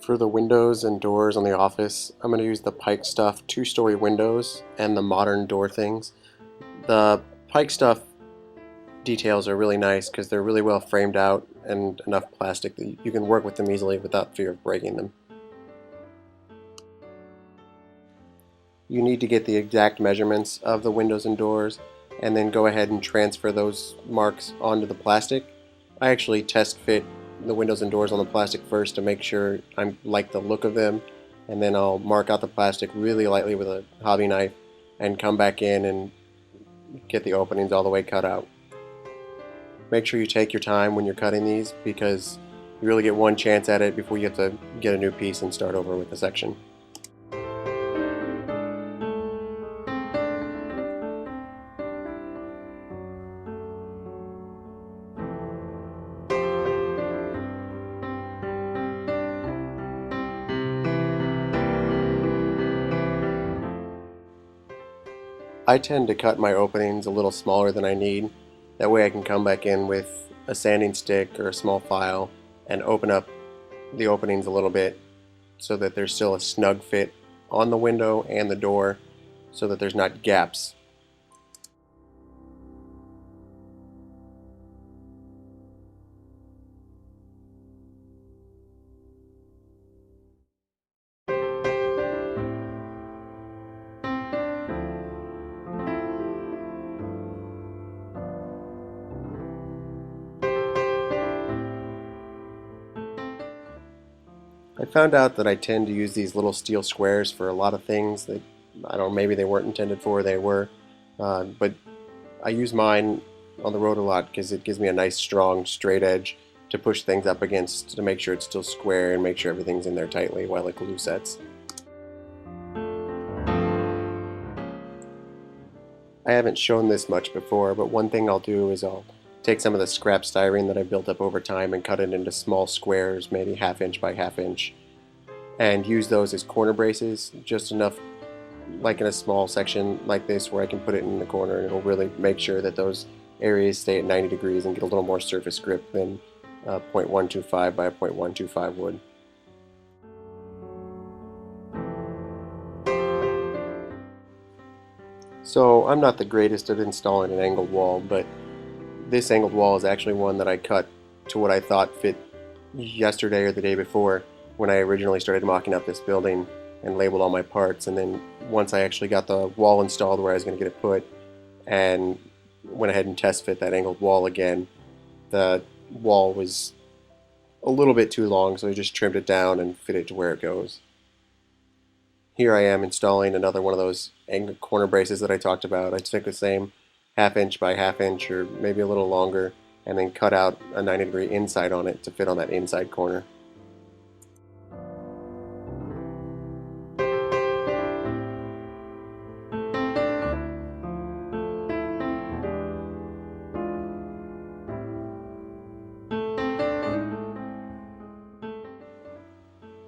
For the windows and doors on the office, I'm going to use the PikeStuff two-story windows and the modern door things. The PikeStuff details are really nice because they're really well framed out and enough plastic that you can work with them easily without fear of breaking them. You need to get the exact measurements of the windows and doors and then go ahead and transfer those marks onto the plastic. I actually test fit the windows and doors on the plastic first to make sure I like the look of them, and then I'll mark out the plastic really lightly with a hobby knife and come back in and get the openings all the way cut out. Make sure you take your time when you're cutting these because you really get one chance at it before you have to get a new piece and start over with the section. I tend to cut my openings a little smaller than I need. That way I can come back in with a sanding stick or a small file and open up the openings a little bit so that there's still a snug fit on the window and the door so that there's not gaps. I found out that I tend to use these little steel squares for a lot of things that, I don't know, maybe they weren't intended for, they were, but I use mine on the road a lot because it gives me a nice strong straight edge to push things up against to make sure it's still square and make sure everything's in there tightly while it glue sets. I haven't shown this much before, but one thing I'll do is I'll take some of the scrap styrene that I built up over time and cut it into small squares, maybe ½ inch by ½ inch, and use those as corner braces, just enough like in a small section like this where I can put it in the corner and it'll really make sure that those areas stay at 90 degrees and get a little more surface grip than 0.125 by 0.125 would. So I'm not the greatest at installing an angled wall, but this angled wall is actually one that I cut to what I thought fit yesterday or the day before when I originally started mocking up this building and labeled all my parts. And then once I actually got the wall installed where I was going to get it put and went ahead and test fit that angled wall again, the wall was a little bit too long, so I just trimmed it down and fit it to where it goes. Here I am installing another one of those angled corner braces that I talked about. I took the same ½ inch by ½ inch or maybe a little longer and then cut out a 90-degree inside on it to fit on that inside corner.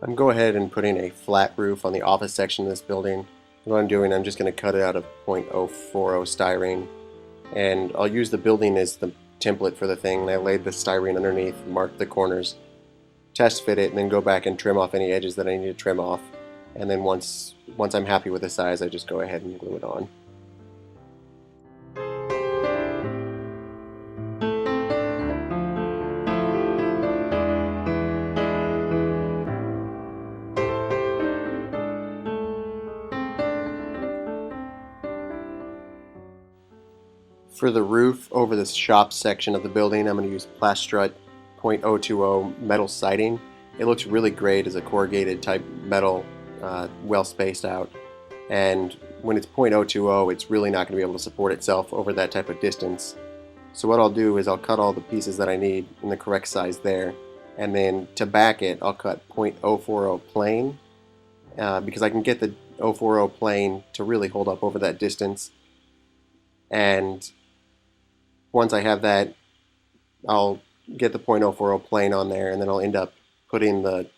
I'm going ahead and putting a flat roof on the office section of this building. What I'm doing, I'm just going to cut it out of 0.040 styrene, and I'll use the building as the template for the thing. I laid the styrene underneath, marked the corners, test fit it, and then go back and trim off any edges that I need to trim off. And then once I'm happy with the size, I just go ahead and glue it on. For the roof over the shop section of the building, I'm going to use Plastruct 0.020 metal siding. It looks really great as a corrugated type metal, well spaced out. And when it's 0.020, it's really not going to be able to support itself over that type of distance. So what I'll do is I'll cut all the pieces that I need in the correct size there. And then to back it, I'll cut 0.040 plain because I can get the 040 plain to really hold up over that distance. And once I have that, I'll get the 0.040 plane on there, and then I'll end up putting the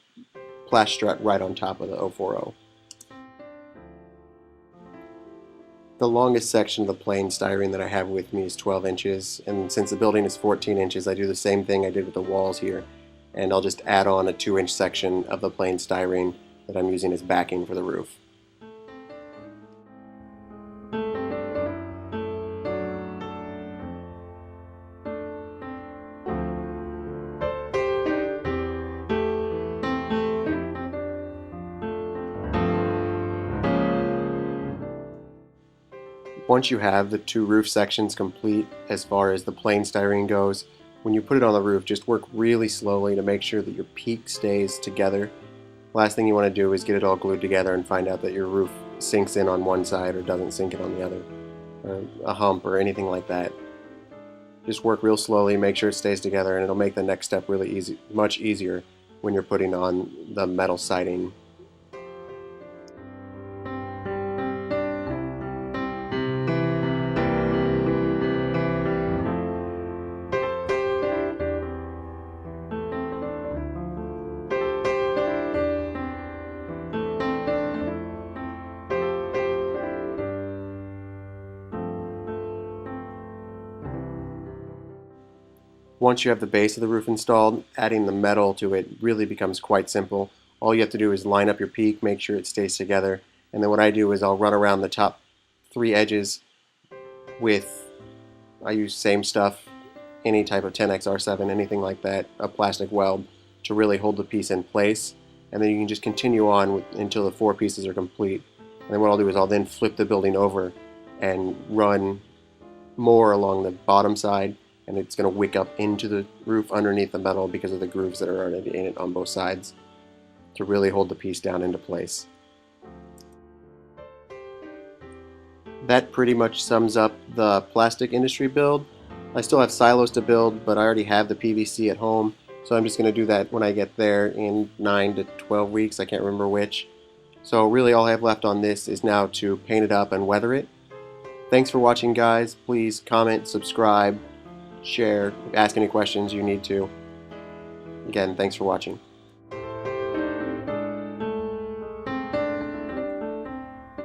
Plastruct right on top of the 040. The longest section of the plain styrene that I have with me is 12 inches, and since the building is 14 inches, I do the same thing I did with the walls here, and I'll just add on a 2-inch section of the plain styrene that I'm using as backing for the roof. Once you have the 2 roof sections complete as far as the plain styrene goes, when you put it on the roof, just work really slowly to make sure that your peak stays together. Last thing you want to do is get it all glued together and find out that your roof sinks in on one side or doesn't sink in on the other, or a hump or anything like that. Just work real slowly, make sure it stays together, and it'll make the next step really easy, much easier when you're putting on the metal siding. Once you have the base of the roof installed, adding the metal to it really becomes quite simple. All you have to do is line up your peak, make sure it stays together, and then what I do is I'll run around the top 3 edges with, I use same stuff, any type of 10XR7, anything like that, a plastic weld to really hold the piece in place, and then you can just continue on until the 4 pieces are complete. And then what I'll do is I'll then flip the building over and run more along the bottom side, and it's going to wick up into the roof underneath the metal because of the grooves that are already in it on both sides to really hold the piece down into place. That pretty much sums up the plastic industry build. I still have silos to build, but I already have the PVC at home, so I'm just going to do that when I get there in 9 to 12 weeks, I can't remember which. So really all I have left on this is now to paint it up and weather it. Thanks for watching, guys. Please comment, subscribe, share, ask any questions you need to. Again, thanks for watching.